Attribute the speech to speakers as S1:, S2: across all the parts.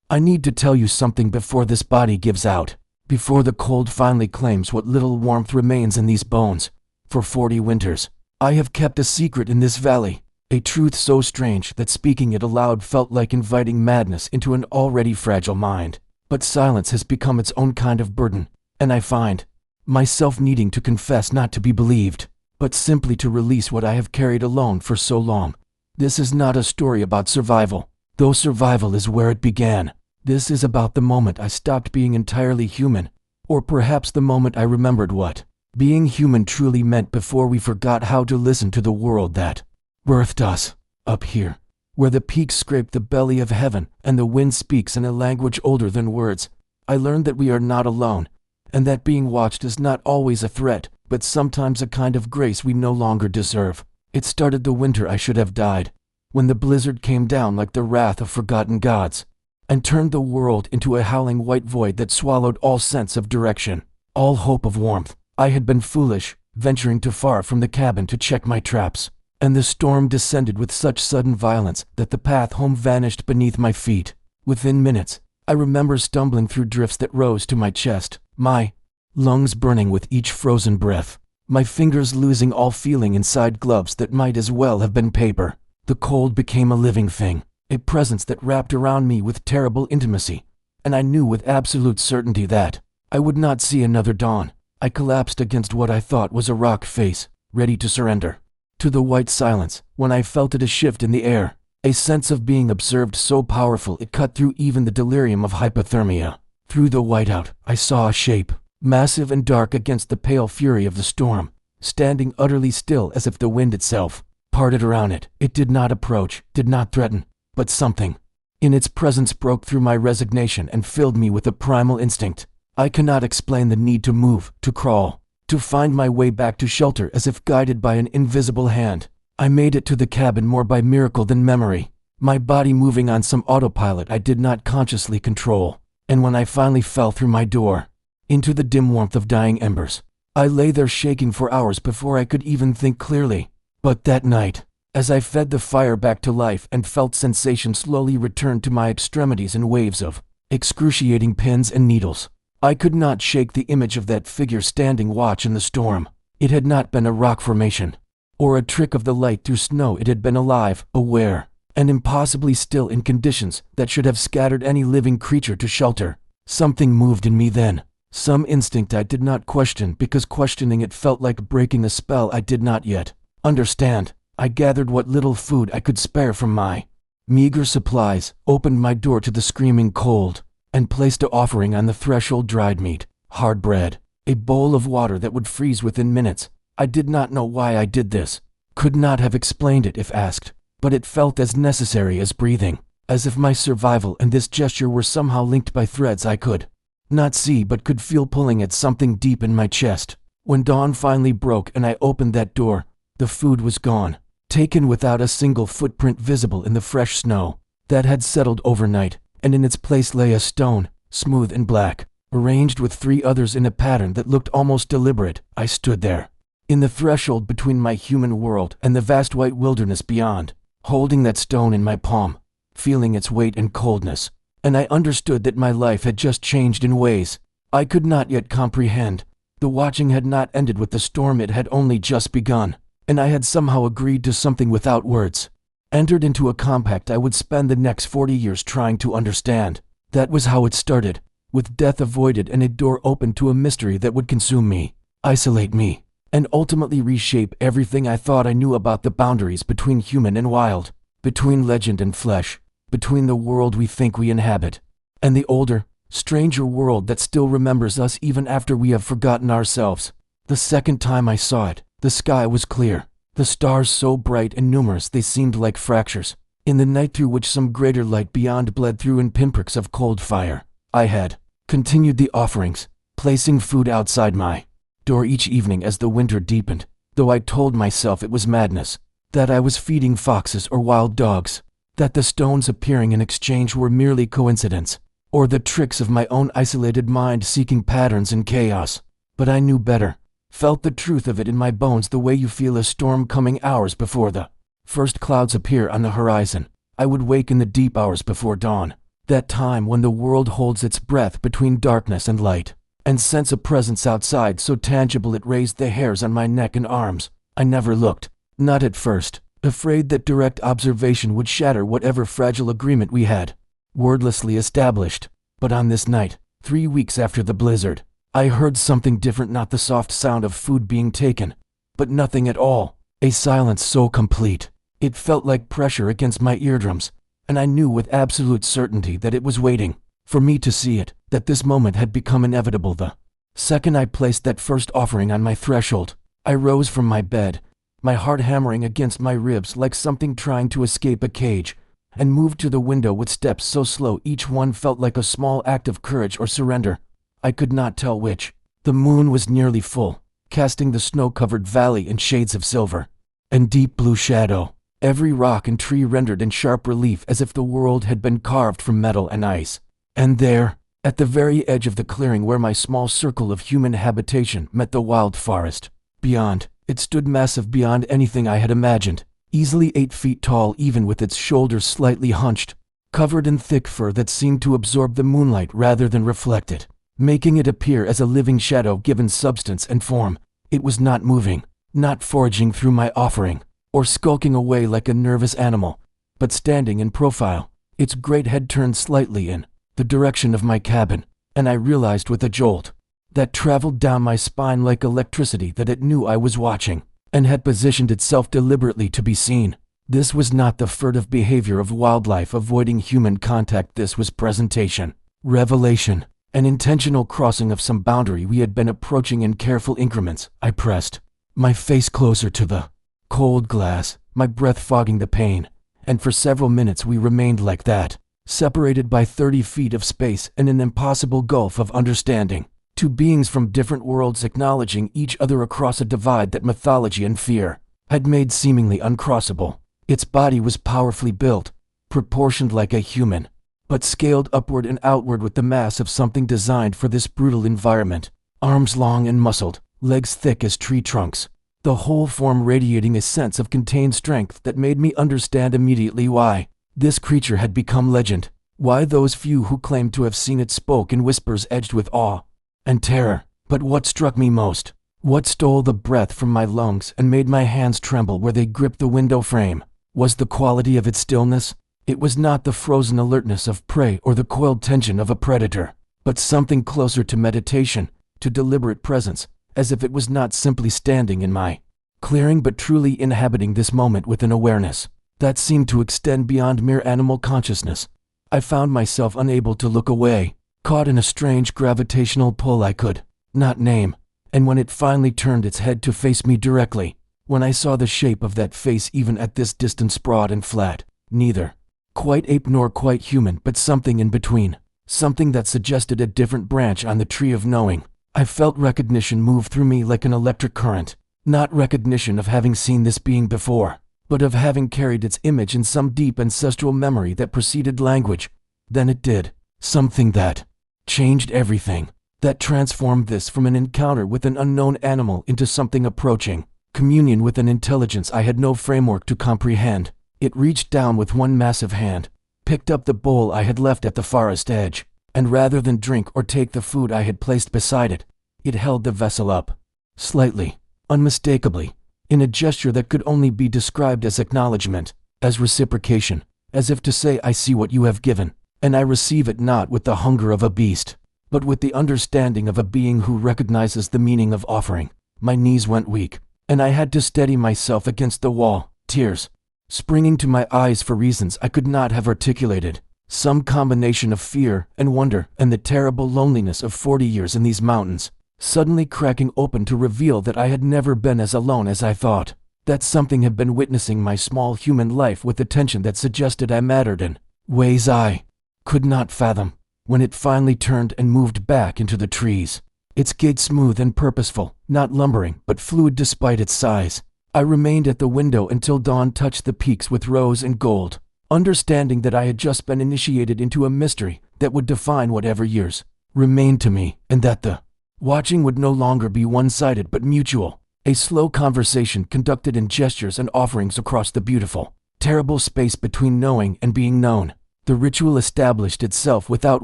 S1: I need to tell you something before this body gives out. Before the cold finally claims what little warmth remains in these bones. For 40 winters, I have kept a secret in this valley. A truth so strange that speaking it aloud felt like inviting madness into an already fragile mind. But silence has become its own kind of burden, and I find myself needing to confess not to be believed, but simply to release what I have carried alone for so long. This is not a story about survival, though survival is where it began. This is about the moment I stopped being entirely human, or perhaps the moment I remembered what being human truly meant before we forgot how to listen to the world that birthed us. Up here, where the peaks scrape the belly of heaven and the wind speaks in a language older than words, I learned that we are not alone, and that being watched is not always a threat, but sometimes a kind of grace we no longer deserve. It started the winter I should have died, when the blizzard came down like the wrath of forgotten gods, and turned the world into a howling white void that swallowed all sense of direction, all hope of warmth. I had been foolish, venturing too far from the cabin to check my traps, and the storm descended with such sudden violence that the path home vanished beneath my feet. Within minutes, I remember stumbling through drifts that rose to my chest, my lungs burning with each frozen breath, my fingers losing all feeling inside gloves that might as well have been paper. The cold became a living thing, a presence that wrapped around me with terrible intimacy, and I knew with absolute certainty that I would not see another dawn. I collapsed against what I thought was a rock face, ready to surrender to the white silence, when I felt it a shift in the air, a sense of being observed so powerful it cut through even the delirium of hypothermia. Through the whiteout, I saw a shape, massive and dark against the pale fury of the storm, standing utterly still as if the wind itself parted around it. It did not approach, did not threaten, but something in its presence broke through my resignation and filled me with a primal instinct. I cannot explain the need to move, to crawl, to find my way back to shelter as if guided by an invisible hand. I made it to the cabin more by miracle than memory, my body moving on some autopilot I did not consciously control. And when I finally fell through my door, into the dim warmth of dying embers, I lay there shaking for hours before I could even think clearly. But that night, as I fed the fire back to life and felt sensation slowly return to my extremities in waves of excruciating pins and needles, I could not shake the image of that figure standing watch in the storm. It had not been a rock formation, or a trick of the light through snow. It had been alive, aware, and impossibly still in conditions that should have scattered any living creature to shelter. Something moved in me then, some instinct I did not question because questioning it felt like breaking a spell I did not yet understand. I gathered what little food I could spare from my meager supplies, opened my door to the screaming cold, and placed an offering on the threshold: dried meat, hard bread, a bowl of water that would freeze within minutes. I did not know why I did this, could not have explained it if asked, but it felt as necessary as breathing, as if my survival and this gesture were somehow linked by threads I could not see but could feel pulling at something deep in my chest. When dawn finally broke and I opened that door, the food was gone, taken without a single footprint visible in the fresh snow that had settled overnight, and in its place lay a stone, smooth and black, arranged with 3 others in a pattern that looked almost deliberate. I stood there, in the threshold between my human world and the vast white wilderness beyond, holding that stone in my palm, feeling its weight and coldness, and I understood that my life had just changed in ways I could not yet comprehend. The watching had not ended with the storm, it had only just begun, and I had somehow agreed to something without words, entered into a compact I would spend the next 40 years trying to understand. That was how it started, with death avoided and a door opened to a mystery that would consume me, isolate me, and ultimately reshape everything I thought I knew about the boundaries between human and wild, between legend and flesh, between the world we think we inhabit, and the older, stranger world that still remembers us even after we have forgotten ourselves. The second time I saw it, the sky was clear, the stars so bright and numerous they seemed like fractures in the night through which some greater light beyond bled through in pinpricks of cold fire. I had continued the offerings, placing food outside my door each evening as the winter deepened, though I told myself it was madness, that I was feeding foxes or wild dogs, that the stones appearing in exchange were merely coincidence, or the tricks of my own isolated mind seeking patterns in chaos. But I knew better, felt the truth of it in my bones, the way you feel a storm coming hours before the first clouds appear on the horizon. I would wake in the deep hours before dawn, That time when the world holds its breath between darkness and light, and sense a presence outside so tangible it raised the hairs on my neck and arms. I never looked, not at first, afraid that direct observation would shatter whatever fragile agreement we had wordlessly established. But on this night, 3 weeks after the blizzard, I heard something different, not the soft sound of food being taken, but nothing at all. A silence so complete, it felt like pressure against my eardrums, and I knew with absolute certainty that it was waiting for me to see it, that this moment had become inevitable. The second I placed that first offering on my threshold, I rose from my bed, my heart hammering against my ribs like something trying to escape a cage, and moved to the window with steps so slow each one felt like a small act of courage or surrender. I could not tell which. The moon was nearly full, casting the snow-covered valley in shades of silver and deep blue shadow, every rock and tree rendered in sharp relief as if the world had been carved from metal and ice. And there, at the very edge of the clearing where my small circle of human habitation met the wild forest, beyond, it stood massive beyond anything I had imagined, easily 8 feet tall even with its shoulders slightly hunched, covered in thick fur that seemed to absorb the moonlight rather than reflect it, making it appear as a living shadow given substance and form. It was not moving, not foraging through my offering, or skulking away like a nervous animal, but standing in profile, its great head turned slightly in the direction of my cabin, and I realized with a jolt that traveled down my spine like electricity that it knew I was watching, and had positioned itself deliberately to be seen. This was not the furtive behavior of wildlife avoiding human contact. This was presentation, revelation, an intentional crossing of some boundary we had been approaching in careful increments. I pressed my face closer to the cold glass, my breath fogging the pain, and for several minutes we remained like that, separated by 30 feet of space and an impossible gulf of understanding. Two beings from different worlds acknowledging each other across a divide that mythology and fear had made seemingly uncrossable. Its body was powerfully built, proportioned like a human, but scaled upward and outward with the mass of something designed for this brutal environment. Arms long and muscled, legs thick as tree trunks, the whole form radiating a sense of contained strength that made me understand immediately why this creature had become legend, why those few who claimed to have seen it spoke in whispers edged with awe and terror. But what struck me most, what stole the breath from my lungs and made my hands tremble where they gripped the window frame, was the quality of its stillness. It was not the frozen alertness of prey or the coiled tension of a predator, but something closer to meditation, to deliberate presence, as if it was not simply standing in my clearing but truly inhabiting this moment with an awareness that seemed to extend beyond mere animal consciousness. I found myself unable to look away, caught in a strange gravitational pull I could not name, and when it finally turned its head to face me directly, when I saw the shape of that face even at this distance, broad and flat, neither quite ape nor quite human, but something in between, something that suggested a different branch on the tree of knowing, I felt recognition move through me like an electric current, not recognition of having seen this being before, but of having carried its image in some deep ancestral memory that preceded language. Then it did something that changed everything, that transformed this from an encounter with an unknown animal into something approaching communion with an intelligence I had no framework to comprehend. It reached down with one massive hand, picked up the bowl I had left at the forest edge, and rather than drink or take the food I had placed beside it, it held the vessel up, slightly, unmistakably, in a gesture that could only be described as acknowledgement, as reciprocation, as if to say, I see what you have given, and I receive it not with the hunger of a beast, but with the understanding of a being who recognizes the meaning of offering. My knees went weak, and I had to steady myself against the wall, tears springing to my eyes for reasons I could not have articulated, some combination of fear and wonder and the terrible loneliness of 40 years in these mountains, suddenly cracking open to reveal that I had never been as alone as I thought, that something had been witnessing my small human life with attention that suggested I mattered in ways I could not fathom. When it finally turned and moved back into the trees, its gait smooth and purposeful, not lumbering but fluid despite its size, I remained at the window until dawn touched the peaks with rose and gold, understanding that I had just been initiated into a mystery that would define whatever years remained to me, and that the watching would no longer be one-sided but mutual, a slow conversation conducted in gestures and offerings across the beautiful, terrible space between knowing and being known. The ritual established itself without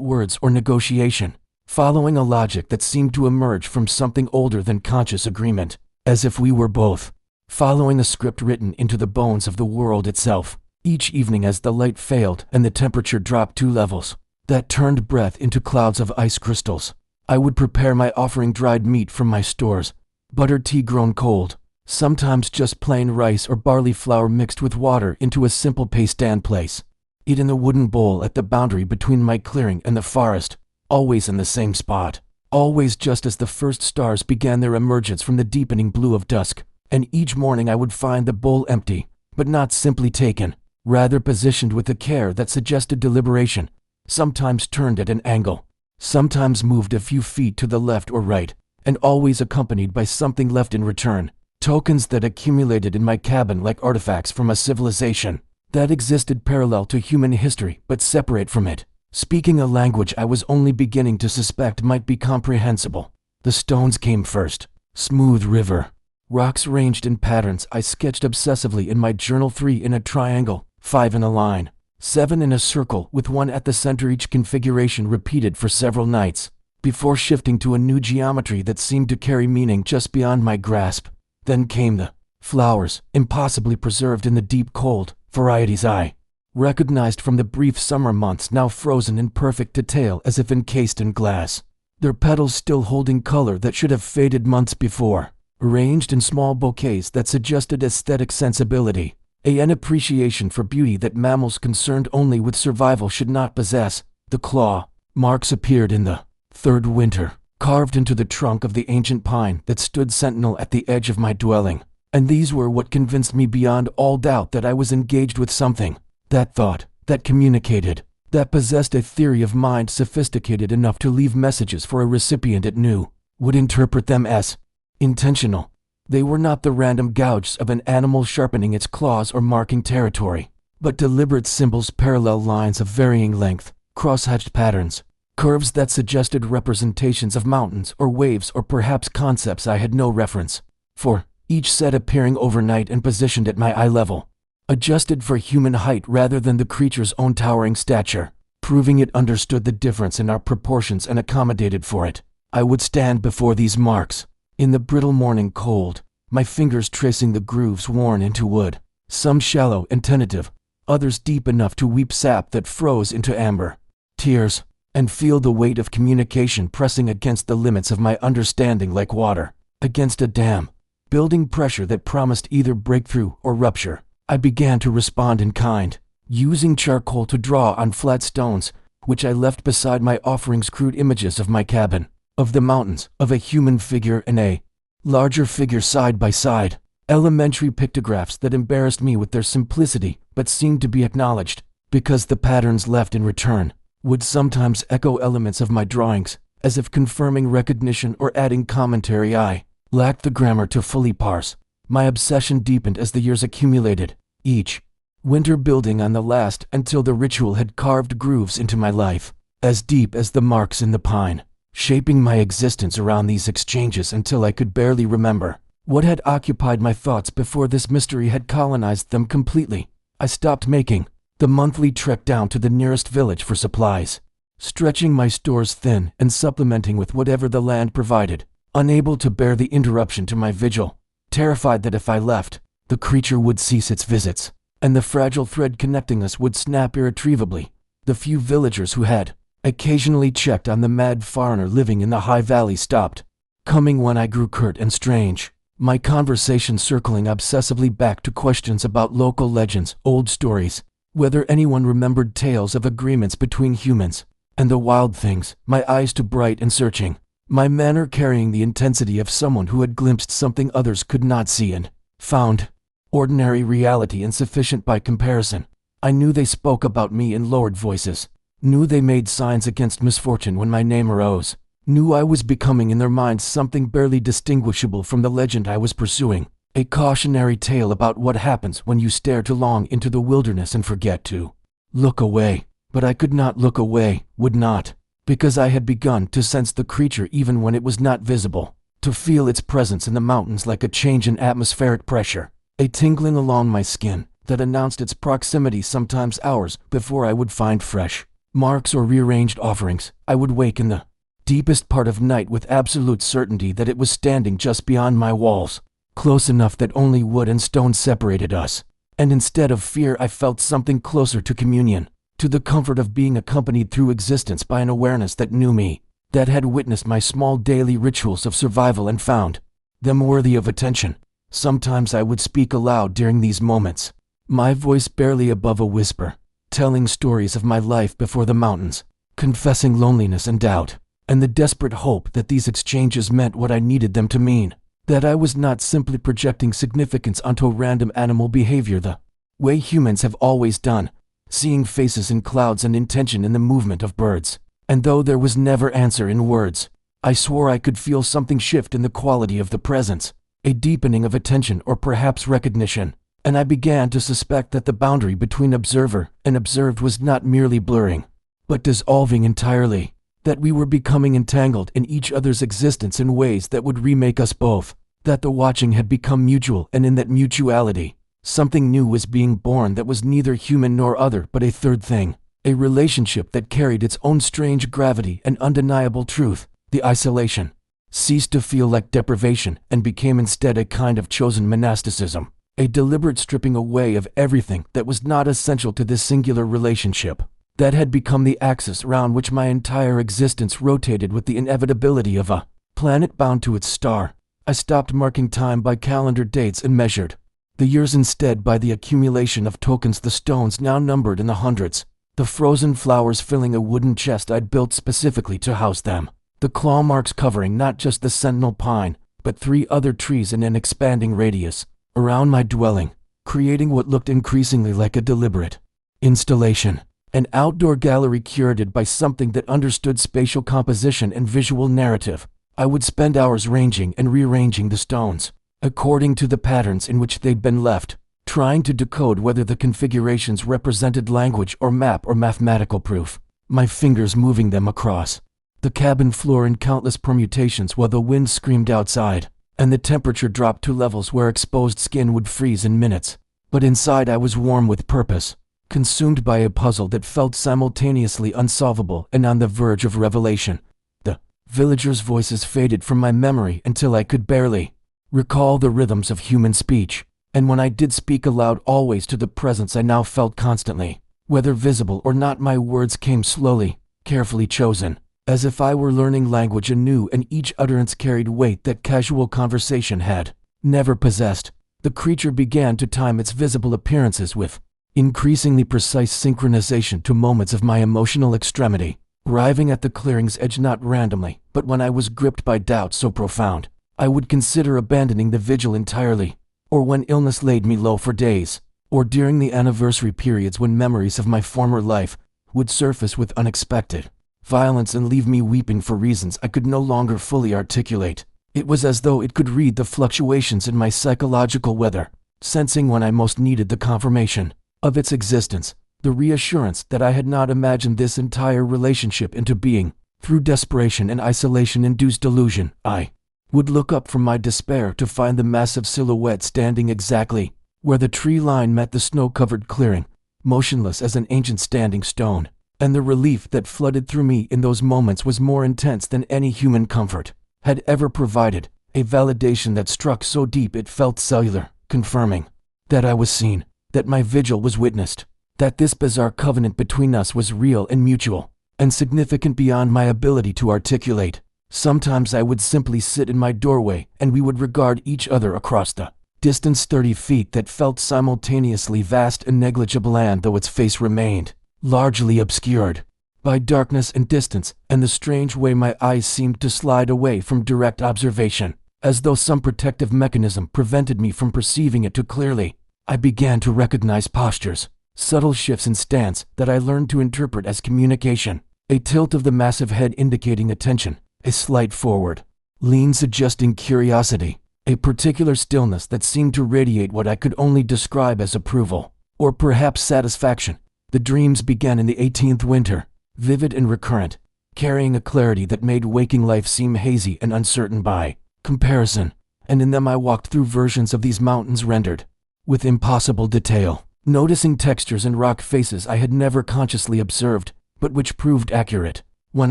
S1: words or negotiation, following a logic that seemed to emerge from something older than conscious agreement, as if we were both following a script written into the bones of the world itself. Each evening as the light failed and the temperature dropped 2 levels, that turned breath into clouds of ice crystals, I would prepare my offering dried meat from my stores, buttered tea grown cold, sometimes just plain rice or barley flour mixed with water into a simple paste and place it in a wooden bowl at the boundary between my clearing and the forest, always in the same spot, always just as the first stars began their emergence from the deepening blue of dusk. And each morning I would find the bowl empty, but not simply taken, rather positioned with a care that suggested deliberation, sometimes turned at an angle, sometimes moved a few feet to the left or right, and always accompanied by something left in return, tokens that accumulated in my cabin like artifacts from a civilization that existed parallel to human history but separate from it, speaking a language I was only beginning to suspect might be comprehensible. The stones came first, smooth river. Rocks ranged in patterns I sketched obsessively in my journal, 3 in a triangle, 5 in a line, 7 in a circle with 1 at the center, each configuration repeated for several nights, before shifting to a new geometry that seemed to carry meaning just beyond my grasp. Then came the flowers, impossibly preserved in the deep cold, varieties I recognized from the brief summer months, now frozen in perfect detail as if encased in glass, their petals still holding color that should have faded months before. Arranged in small bouquets that suggested aesthetic sensibility, an appreciation for beauty that mammals concerned only with survival should not possess. The claw marks appeared in the 3rd winter, carved into the trunk of the ancient pine that stood sentinel at the edge of my dwelling, and these were what convinced me beyond all doubt that I was engaged with something that thought, that communicated, that possessed a theory of mind sophisticated enough to leave messages for a recipient it knew would interpret them as intentional. They were not the random gouges of an animal sharpening its claws or marking territory, but deliberate symbols, parallel lines of varying length, cross-hatched patterns, curves that suggested representations of mountains or waves or perhaps concepts I had no reference for, each set appearing overnight and positioned at my eye level, adjusted for human height rather than the creature's own towering stature, proving it understood the difference in our proportions and accommodated for it. I would stand before these marks in the brittle morning cold, my fingers tracing the grooves worn into wood, some shallow and tentative, others deep enough to weep sap that froze into amber, tears, and feel the weight of communication pressing against the limits of my understanding like water against a dam, building pressure that promised either breakthrough or rupture. I began to respond in kind, using charcoal to draw on flat stones, which I left beside my offerings, crude images of my cabin, of the mountains, of a human figure and a larger figure side by side, elementary pictographs that embarrassed me with their simplicity but seemed to be acknowledged, because the patterns left in return would sometimes echo elements of my drawings, as if confirming recognition or adding commentary I lacked the grammar to fully parse. My obsession deepened as the years accumulated, each winter building on the last until the ritual had carved grooves into my life, as deep as the marks in the pine, shaping my existence around these exchanges until I could barely remember what had occupied my thoughts before this mystery had colonized them completely. I stopped making the monthly trek down to the nearest village for supplies, stretching my stores thin and supplementing with whatever the land provided, unable to bear the interruption to my vigil, terrified that if I left, the creature would cease its visits, and the fragile thread connecting us would snap irretrievably. The few villagers who had occasionally checked on the mad foreigner living in the high valley stopped coming when I grew curt and strange, my conversation circling obsessively back to questions about local legends, old stories, whether anyone remembered tales of agreements between humans and the wild things, my eyes too bright and searching, my manner carrying the intensity of someone who had glimpsed something others could not see and found ordinary reality insufficient by comparison. I knew they spoke about me in lowered voices, knew they made signs against misfortune when my name arose, knew I was becoming in their minds something barely distinguishable from the legend I was pursuing, a cautionary tale about what happens when you stare too long into the wilderness and forget to look away. But I could not look away, would not, because I had begun to sense the creature even when it was not visible, to feel its presence in the mountains like a change in atmospheric pressure, a tingling along my skin, that announced its proximity sometimes hours before I would find fresh marks or rearranged offerings. I would wake in the deepest part of night with absolute certainty that it was standing just beyond my walls, close enough that only wood and stone separated us. And instead of fear, I felt something closer to communion, to the comfort of being accompanied through existence by an awareness that knew me, that had witnessed my small daily rituals of survival and found them worthy of attention. Sometimes I would speak aloud during these moments, my voice barely above a whisper, telling stories of my life before the mountains, confessing loneliness and doubt, and the desperate hope that these exchanges meant what I needed them to mean, that I was not simply projecting significance onto random animal behavior the way humans have always done, seeing faces in clouds and intention in the movement of birds. And though there was never answer in words, I swore I could feel something shift in the quality of the presence, a deepening of attention or perhaps recognition, and I began to suspect that the boundary between observer and observed was not merely blurring, but dissolving entirely, that we were becoming entangled in each other's existence in ways that would remake us both, that the watching had become mutual, and in that mutuality, something new was being born that was neither human nor other but a third thing, a relationship that carried its own strange gravity and undeniable truth. The isolation ceased to feel like deprivation and became instead a kind of chosen monasticism, a deliberate stripping away of everything that was not essential to this singular relationship, that had become the axis around which my entire existence rotated with the inevitability of a planet bound to its star. I stopped marking time by calendar dates and measured the years instead by the accumulation of tokens, the stones now numbered in the hundreds, the frozen flowers filling a wooden chest I'd built specifically to house them, the claw marks covering not just the sentinel pine, but 3 other trees in an expanding radius around my dwelling, creating what looked increasingly like a deliberate installation, an outdoor gallery curated by something that understood spatial composition and visual narrative. I would spend hours ranging and rearranging the stones, according to the patterns in which they'd been left, trying to decode whether the configurations represented language or map or mathematical proof, my fingers moving them across the cabin floor in countless permutations while the wind screamed outside, and the temperature dropped to levels where exposed skin would freeze in minutes. But inside I was warm with purpose, consumed by a puzzle that felt simultaneously unsolvable and on the verge of revelation. The villagers' voices faded from my memory until I could barely recall the rhythms of human speech, and when I did speak aloud, always to the presence I now felt constantly, whether visible or not, my words came slowly, carefully chosen, as if I were learning language anew, and each utterance carried weight that casual conversation had never possessed. The creature began to time its visible appearances with increasingly precise synchronization to moments of my emotional extremity, arriving at the clearing's edge not randomly, but when I was gripped by doubt so profound, I would consider abandoning the vigil entirely, or when illness laid me low for days, or during the anniversary periods when memories of my former life would surface with unexpected violence and leave me weeping for reasons I could no longer fully articulate. It was as though it could read the fluctuations in my psychological weather, sensing when I most needed the confirmation of its existence, the reassurance that I had not imagined this entire relationship into being. Through desperation and isolation-induced delusion, I would look up from my despair to find the massive silhouette standing exactly where the tree line met the snow-covered clearing, motionless as an ancient standing stone. And the relief that flooded through me in those moments was more intense than any human comfort had ever provided, a validation that struck so deep it felt cellular, confirming that I was seen, that my vigil was witnessed, that this bizarre covenant between us was real and mutual, and significant beyond my ability to articulate. Sometimes I would simply sit in my doorway and we would regard each other across the distance 30 feet that felt simultaneously vast and negligible, and though its face remained largely obscured by darkness and distance, and the strange way my eyes seemed to slide away from direct observation, as though some protective mechanism prevented me from perceiving it too clearly, I began to recognize postures, subtle shifts in stance that I learned to interpret as communication, a tilt of the massive head indicating attention, a slight forward lean suggesting curiosity, a particular stillness that seemed to radiate what I could only describe as approval, or perhaps satisfaction. The dreams began in the 18th winter, vivid and recurrent, carrying a clarity that made waking life seem hazy and uncertain by comparison, and in them I walked through versions of these mountains rendered with impossible detail, noticing textures and rock faces I had never consciously observed, but which proved accurate when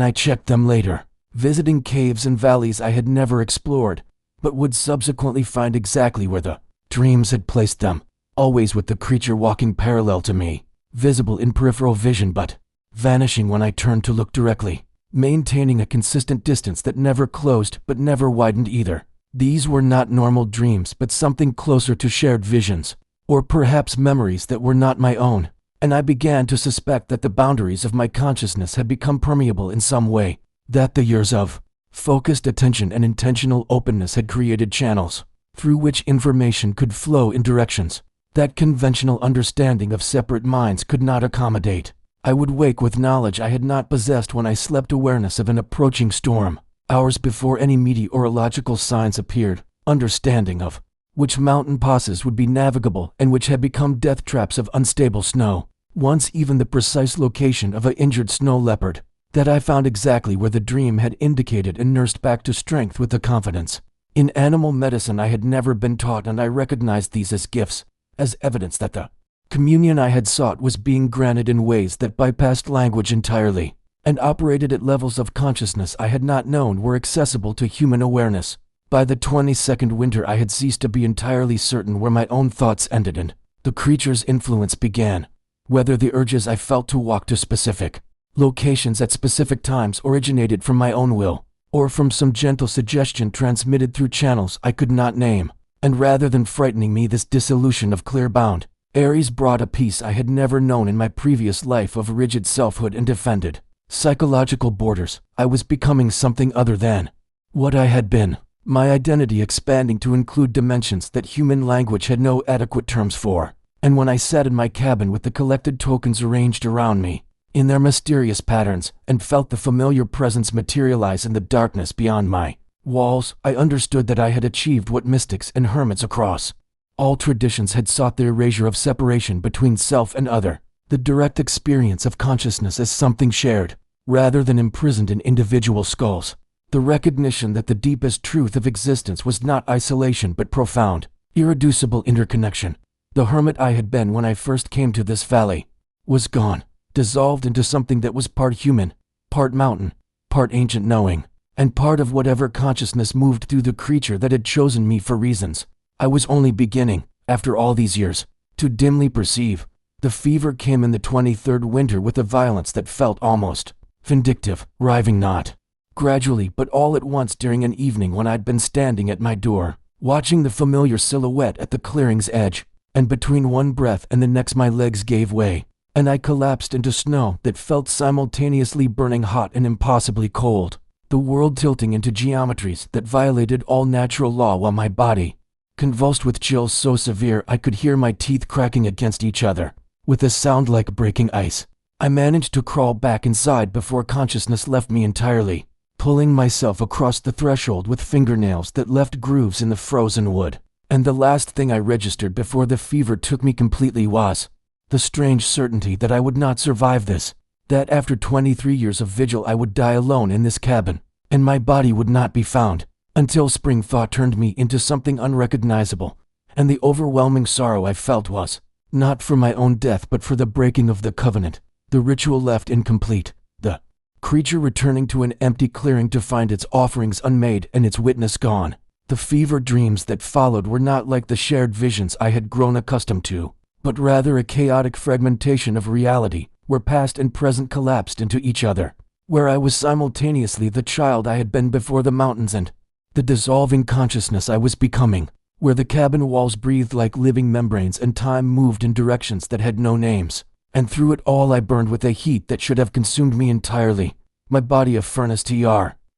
S1: I checked them later, visiting caves and valleys I had never explored, but would subsequently find exactly where the dreams had placed them, always with the creature walking parallel to me, visible in peripheral vision but vanishing when I turned to look directly, maintaining a consistent distance that never closed but never widened either. These were not normal dreams but something closer to shared visions, or perhaps memories that were not my own, and I began to suspect that the boundaries of my consciousness had become permeable in some way, that the years of focused attention and intentional openness had created channels through which information could flow in directions that conventional understanding of separate minds could not accommodate. I would wake with knowledge I had not possessed when I slept, awareness of an approaching storm, hours before any meteorological signs appeared, understanding of which mountain passes would be navigable and which had become death traps of unstable snow, once even the precise location of an injured snow leopard, that I found exactly where the dream had indicated and nursed back to strength with the confidence. In animal medicine I had never been taught, and I recognized these as gifts, as evidence that the communion I had sought was being granted in ways that bypassed language entirely, and operated at levels of consciousness I had not known were accessible to human awareness. By the 22nd winter I had ceased to be entirely certain where my own thoughts ended and the creature's influence began, whether the urges I felt to walk to specific locations at specific times originated from my own will, or from some gentle suggestion transmitted through channels I could not name. And rather than frightening me, this dissolution of clear-bound Aries brought a peace I had never known in my previous life of rigid selfhood and defended psychological borders. I was becoming something other than what I had been, my identity expanding to include dimensions that human language had no adequate terms for. And when I sat in my cabin with the collected tokens arranged around me, in their mysterious patterns, and felt the familiar presence materialize in the darkness beyond my walls, I understood that I had achieved what mystics and hermits across all traditions had sought: the erasure of separation between self and other, the direct experience of consciousness as something shared, rather than imprisoned in individual skulls, the recognition that the deepest truth of existence was not isolation but profound, irreducible interconnection. The hermit I had been when I first came to this valley was gone, dissolved into something that was part human, part mountain, part ancient knowing, and part of whatever consciousness moved through the creature that had chosen me for reasons I was only beginning, after all these years, to dimly perceive. The fever came in the 23rd winter with a violence that felt almost vindictive, riving not gradually but all at once during an evening when I'd been standing at my door, watching the familiar silhouette at the clearing's edge, and between one breath and the next my legs gave way, and I collapsed into snow that felt simultaneously burning hot and impossibly cold, the world tilting into geometries that violated all natural law while my body convulsed with chills so severe I could hear my teeth cracking against each other, with a sound like breaking ice. I managed to crawl back inside before consciousness left me entirely, pulling myself across the threshold with fingernails that left grooves in the frozen wood. And the last thing I registered before the fever took me completely was the strange certainty that I would not survive this, that after 23 years of vigil I would die alone in this cabin, and my body would not be found, until spring thought turned me into something unrecognizable, and the overwhelming sorrow I felt was not for my own death but for the breaking of the covenant, the ritual left incomplete, the creature returning to an empty clearing to find its offerings unmade and its witness gone. The fever dreams that followed were not like the shared visions I had grown accustomed to, but rather a chaotic fragmentation of reality, where past and present collapsed into each other, where I was simultaneously the child I had been before the mountains and the dissolving consciousness I was becoming, where the cabin walls breathed like living membranes and time moved in directions that had no names, and through it all I burned with a heat that should have consumed me entirely, my body a furnace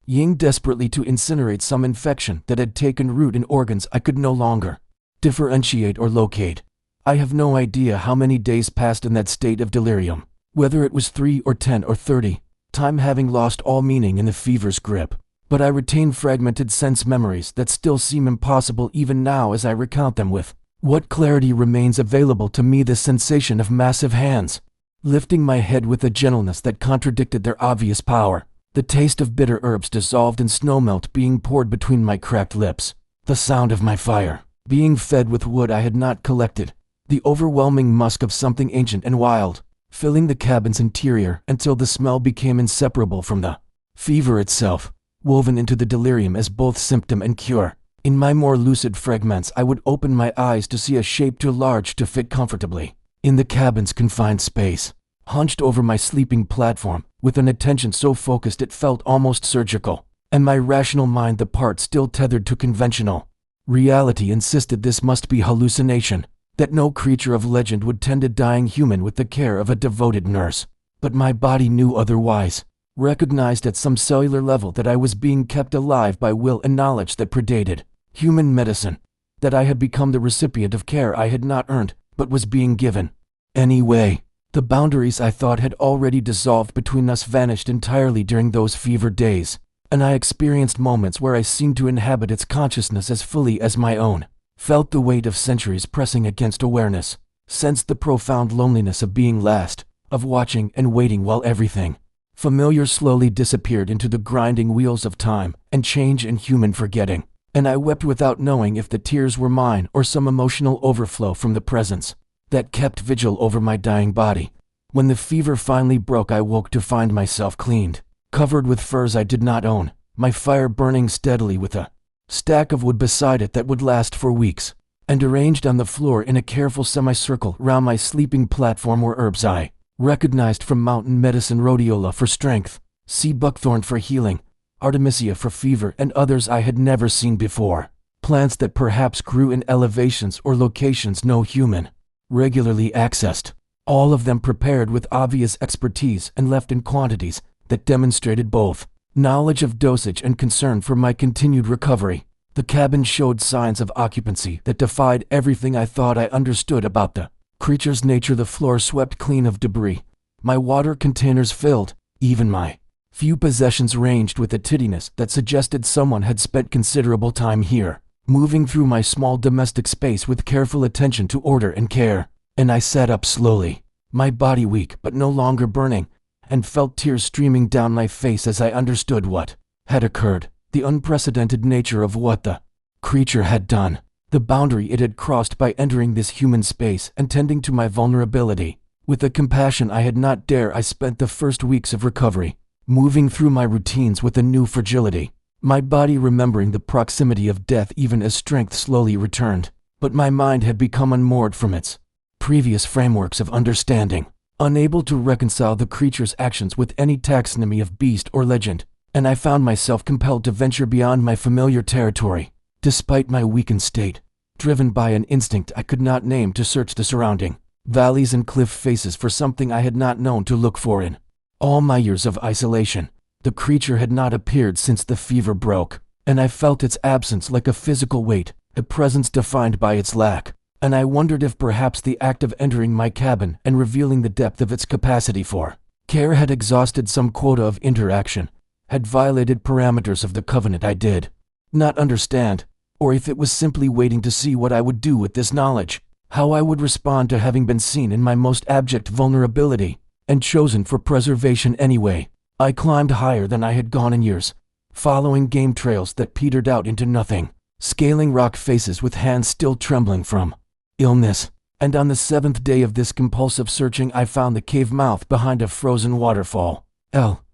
S1: ying desperately to incinerate some infection that had taken root in organs I could no longer differentiate or locate. I have no idea how many days passed in that state of delirium, whether it was 3 or 10 or 30, time having lost all meaning in the fever's grip. But I retain fragmented sense memories that still seem impossible even now as I recount them. With what clarity remains available to me the sensation of massive hands lifting my head with a gentleness that contradicted their obvious power, the taste of bitter herbs dissolved in snowmelt being poured between my cracked lips, the sound of my fire being fed with wood I had not collected, the overwhelming musk of something ancient and wild, filling the cabin's interior until the smell became inseparable from the fever itself, woven into the delirium as both symptom and cure. In my more lucid fragments, I would open my eyes to see a shape too large to fit comfortably in the cabin's confined space, hunched over my sleeping platform, with an attention so focused it felt almost surgical, and my rational mind the part still tethered to conventional reality insisted this must be hallucination, that no creature of legend would tend a dying human with the care of a devoted nurse. But my body knew otherwise, recognized at some cellular level that I was being kept alive by will and knowledge that predated human medicine, that I had become the recipient of care I had not earned, but was being given. Anyway, the boundaries I thought had already dissolved between us vanished entirely during those fever days, and I experienced moments where I seemed to inhabit its consciousness as fully as my own, felt the weight of centuries pressing against awareness, sensed the profound loneliness of being last, of watching and waiting while everything familiar slowly disappeared into the grinding wheels of time and change and human forgetting, and I wept without knowing if the tears were mine or some emotional overflow from the presence that kept vigil over my dying body. When the fever finally broke, I woke to find myself cleaned, covered with furs I did not own, my fire burning steadily with a stack of wood beside it that would last for weeks, and arranged on the floor in a careful semicircle round my sleeping platform were herbs I recognized from mountain medicine: rhodiola for strength, sea buckthorn for healing, artemisia for fever, and others I had never seen before. Plants that perhaps grew in elevations or locations no human regularly accessed, all of them prepared with obvious expertise and left in quantities that demonstrated both knowledge of dosage and concern for my continued recovery. The cabin showed signs of occupancy that defied everything I thought I understood about the creature's nature. The floor swept clean of debris, my water containers filled, even my few possessions ranged with a tidiness that suggested someone had spent considerable time here, moving through my small domestic space with careful attention to order and care. And I sat up slowly, my body weak but no longer burning, and felt tears streaming down my face as I understood what had occurred, the unprecedented nature of what the creature had done, the boundary it had crossed by entering this human space and tending to my vulnerability. With a compassion I had not dare, I spent the first weeks of recovery, moving through my routines with a new fragility, my body remembering the proximity of death even as strength slowly returned. But my mind had become unmoored from its previous frameworks of understanding, unable to reconcile the creature's actions with any taxonomy of beast or legend, and I found myself compelled to venture beyond my familiar territory, despite my weakened state, driven by an instinct I could not name, to search the surrounding valleys and cliff faces for something I had not known to look for in all my years of isolation. The creature had not appeared since the fever broke, and I felt its absence like a physical weight, a presence defined by its lack, and I wondered if perhaps the act of entering my cabin and revealing the depth of its capacity for care had exhausted some quota of interaction, had violated parameters of the covenant I did not understand, or if it was simply waiting to see what I would do with this knowledge, how I would respond to having been seen in my most abject vulnerability, and chosen for preservation anyway. I climbed higher than I had gone in years, following game trails that petered out into nothing, scaling rock faces with hands still trembling from illness, and on the 7th day of this compulsive searching I found the cave mouth behind a frozen waterfall,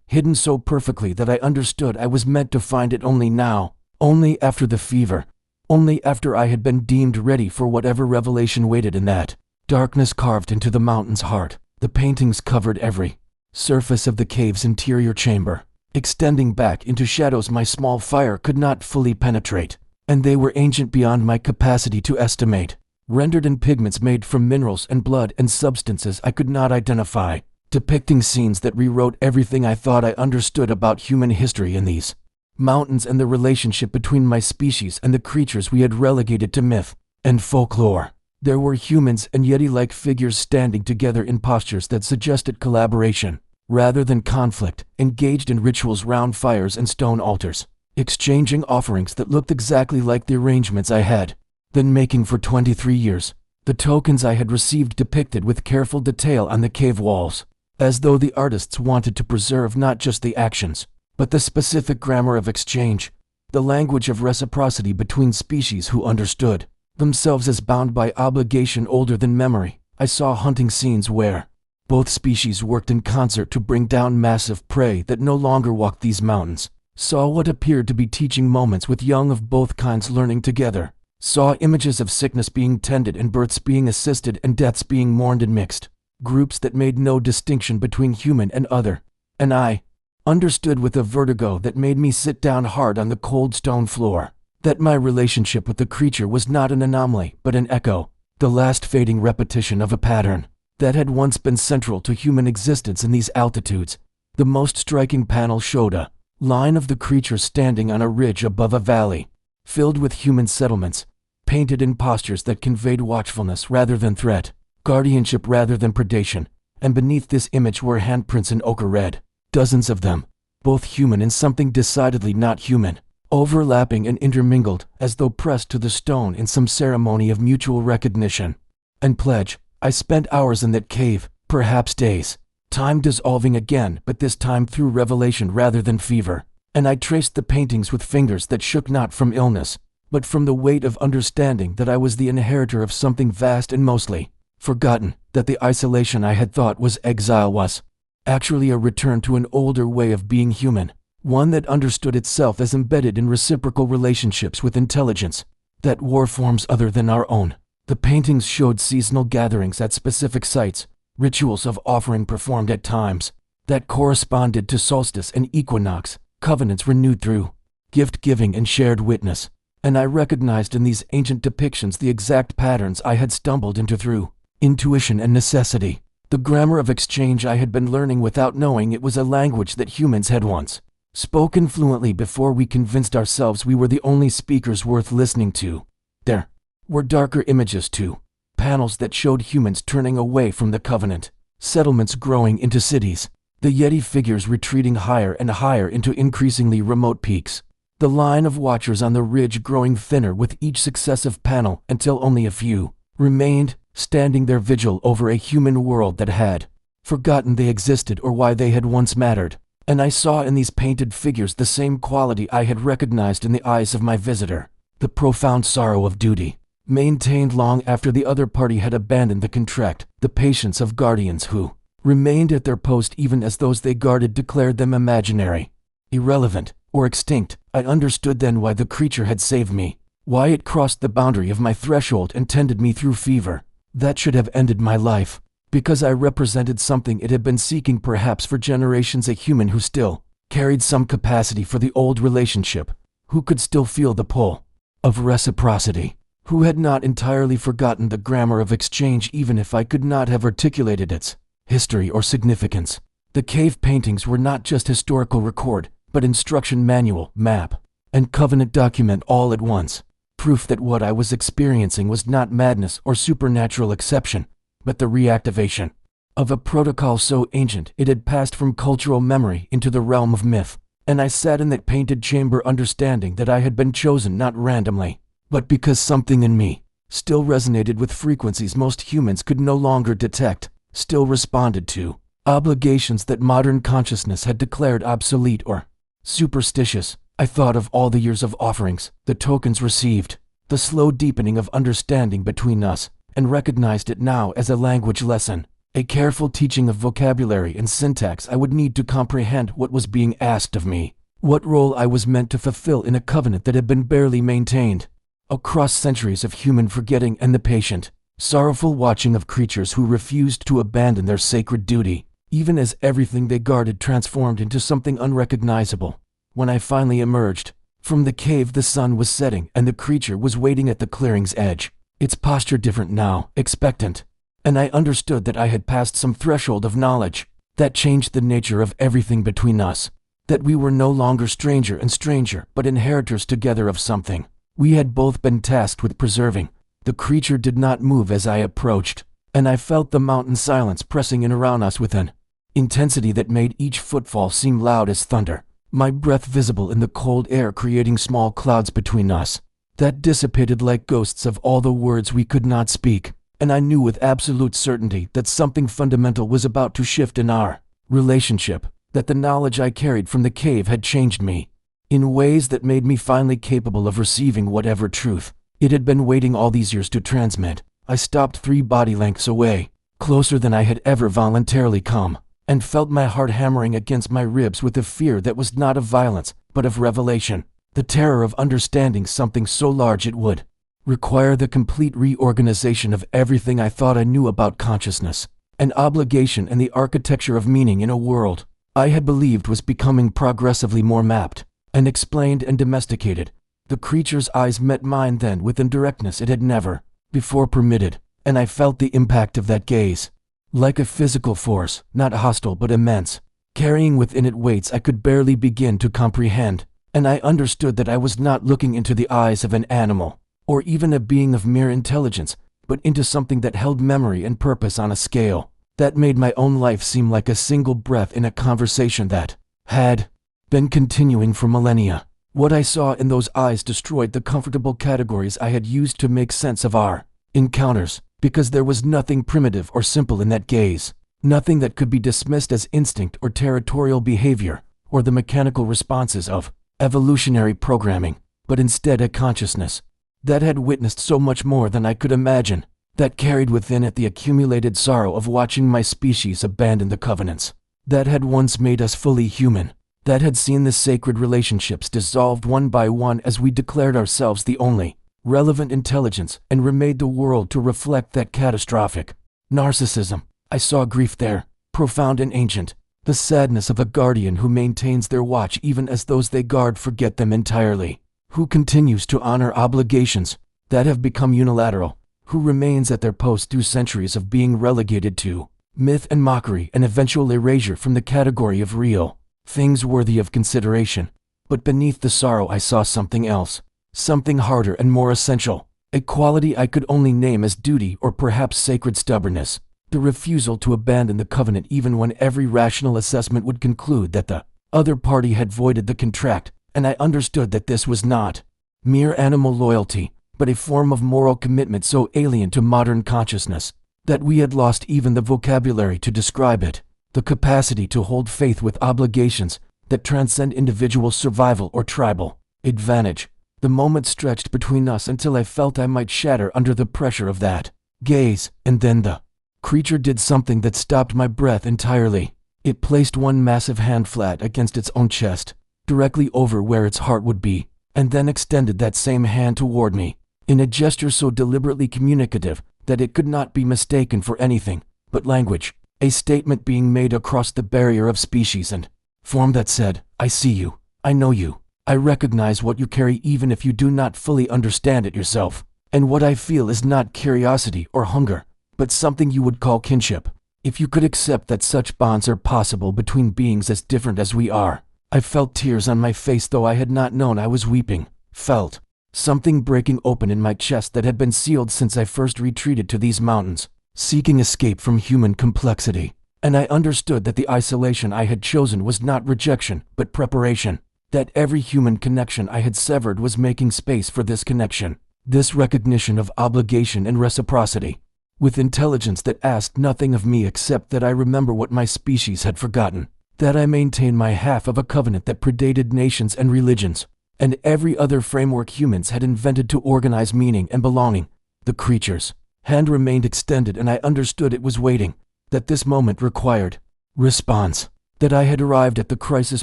S1: hidden so perfectly that I understood I was meant to find it only now, only after the fever, only after I had been deemed ready for whatever revelation waited in that darkness carved into the mountain's heart. The paintings covered every surface of the cave's interior chamber, extending back into shadows my small fire could not fully penetrate, and they were ancient beyond my capacity to estimate, rendered in pigments made from minerals and blood and substances I could not identify, depicting scenes that rewrote everything I thought I understood about human history in these mountains and the relationship between my species and the creatures we had relegated to myth and folklore. There were humans and Yeti-like figures standing together in postures that suggested collaboration, rather than conflict, engaged in rituals round fires and stone altars, exchanging offerings that looked exactly like the arrangements I had been making for 23 years, the tokens I had received depicted with careful detail on the cave walls, as though the artists wanted to preserve not just the actions, but the specific grammar of exchange, the language of reciprocity between species who understood themselves as bound by obligation older than memory. I saw hunting scenes where both species worked in concert to bring down massive prey that no longer walked these mountains. Saw what appeared to be teaching moments with young of both kinds learning together. Saw images of sickness being tended and births being assisted and deaths being mourned and mixed. Groups that made no distinction between human and other. And I understood with a vertigo that made me sit down hard on the cold stone floor that my relationship with the creature was not an anomaly but an echo, the last fading repetition of a pattern that had once been central to human existence in these altitudes. The most striking panel showed a line of the creature standing on a ridge above a valley, filled with human settlements, painted in postures that conveyed watchfulness rather than threat, guardianship rather than predation, and beneath this image were handprints in ochre red, dozens of them, both human and something decidedly not human, overlapping and intermingled as though pressed to the stone in some ceremony of mutual recognition and pledge. I spent hours in that cave, perhaps days, time dissolving again, but this time through revelation rather than fever, and I traced the paintings with fingers that shook not from illness, but from the weight of understanding that I was the inheritor of something vast and mostly forgotten, that the isolation I had thought was exile was actually a return to an older way of being human, one that understood itself as embedded in reciprocal relationships with intelligence that wore forms other than our own. The paintings showed seasonal gatherings at specific sites, rituals of offering performed at times that corresponded to solstice and equinox, covenants renewed through gift-giving and shared witness, and I recognized in these ancient depictions the exact patterns I had stumbled into through intuition and necessity. The grammar of exchange I had been learning without knowing it was a language that humans had once spoken fluently before we convinced ourselves we were the only speakers worth listening to. There were darker images too, panels that showed humans turning away from the covenant, settlements growing into cities, the Yeti figures retreating higher and higher into increasingly remote peaks, the line of watchers on the ridge growing thinner with each successive panel until only a few remained, standing their vigil over a human world that had forgotten they existed or why they had once mattered. And I saw in these painted figures the same quality I had recognized in the eyes of my visitor, the profound sorrow of duty, maintained long after the other party had abandoned the contract, the patience of guardians who remained at their post even as those they guarded declared them imaginary, irrelevant, or extinct. I understood then why the creature had saved me, why it crossed the boundary of my threshold and tended me through fever that should have ended my life, because I represented something it had been seeking perhaps for generations, a human who still carried some capacity for the old relationship, who could still feel the pull of reciprocity, who had not entirely forgotten the grammar of exchange even if I could not have articulated its history or significance. The cave paintings were not just historical record, but instruction manual, map, and covenant document all at once, proof that what I was experiencing was not madness or supernatural exception, but the reactivation of a protocol so ancient it had passed from cultural memory into the realm of myth. And I sat in that painted chamber understanding that I had been chosen not randomly, but because something in me still resonated with frequencies most humans could no longer detect, still responded to obligations that modern consciousness had declared obsolete or superstitious. I thought of all the years of offerings, the tokens received, the slow deepening of understanding between us, and recognized it now as a language lesson, a careful teaching of vocabulary and syntax I would need to comprehend what was being asked of me, what role I was meant to fulfill in a covenant that had been barely maintained. Across centuries of human forgetting and the patient, sorrowful watching of creatures who refused to abandon their sacred duty, even as everything they guarded transformed into something unrecognizable. When I finally emerged from the cave, the sun was setting and the creature was waiting at the clearing's edge, its posture different now, expectant, and I understood that I had passed some threshold of knowledge that changed the nature of everything between us, that we were no longer stranger and stranger, but inheritors together of something we had both been tasked with preserving. The creature did not move as I approached, and I felt the mountain silence pressing in around us with an intensity that made each footfall seem loud as thunder, my breath visible in the cold air creating small clouds between us that dissipated like ghosts of all the words we could not speak, and I knew with absolute certainty that something fundamental was about to shift in our relationship, that the knowledge I carried from the cave had changed me in ways that made me finally capable of receiving whatever truth It had been waiting all these years to transmit. I stopped 3 body lengths away, closer than I had ever voluntarily come, and felt my heart hammering against my ribs with a fear that was not of violence, but of revelation. The terror of understanding something so large it would require the complete reorganization of everything I thought I knew about consciousness, an obligation and the architecture of meaning in a world I had believed was becoming progressively more mapped and explained and domesticated. The creature's eyes met mine then with a directness it had never before permitted, and I felt the impact of that gaze, like a physical force, not hostile but immense, carrying within it weights I could barely begin to comprehend. And I understood that I was not looking into the eyes of an animal, or even a being of mere intelligence, but into something that held memory and purpose on a scale that made my own life seem like a single breath in a conversation that had been continuing for millennia. What I saw in those eyes destroyed the comfortable categories I had used to make sense of our encounters, because there was nothing primitive or simple in that gaze, nothing that could be dismissed as instinct or territorial behavior, or the mechanical responses of evolutionary programming, but instead a consciousness that had witnessed so much more than I could imagine, that carried within it the accumulated sorrow of watching my species abandon the covenants that had once made us fully human, that had seen the sacred relationships dissolved one by one as we declared ourselves the only relevant intelligence and remade the world to reflect that catastrophic narcissism. I saw grief there, profound and ancient, the sadness of a guardian who maintains their watch even as those they guard forget them entirely, who continues to honor obligations that have become unilateral, who remains at their post through centuries of being relegated to myth and mockery and eventual erasure from the category of real things worthy of consideration. But beneath the sorrow I saw something else, something harder and more essential, a quality I could only name as duty or perhaps sacred stubbornness. The refusal to abandon the covenant even when every rational assessment would conclude that the other party had voided the contract, and I understood that this was not mere animal loyalty, but a form of moral commitment so alien to modern consciousness that we had lost even the vocabulary to describe it, the capacity to hold faith with obligations that transcend individual survival or tribal advantage. The moment stretched between us until I felt I might shatter under the pressure of that gaze, and then the creature did something that stopped my breath entirely. It placed one massive hand flat against its own chest, directly over where its heart would be, and then extended that same hand toward me, in a gesture so deliberately communicative that it could not be mistaken for anything but language, a statement being made across the barrier of species and form that said, "I see you, I know you, I recognize what you carry even if you do not fully understand it yourself, and what I feel is not curiosity or hunger, but something you would call kinship. If you could accept that such bonds are possible between beings as different as we are." I felt tears on my face though I had not known I was weeping, felt something breaking open in my chest that had been sealed since I first retreated to these mountains, seeking escape from human complexity. And I understood that the isolation I had chosen was not rejection, but preparation, that every human connection I had severed was making space for this connection, this recognition of obligation and reciprocity, with intelligence that asked nothing of me except that I remember what my species had forgotten, that I maintain my half of a covenant that predated nations and religions, and every other framework humans had invented to organize meaning and belonging. The creature's hand remained extended and I understood it was waiting, that this moment required response, that I had arrived at the crisis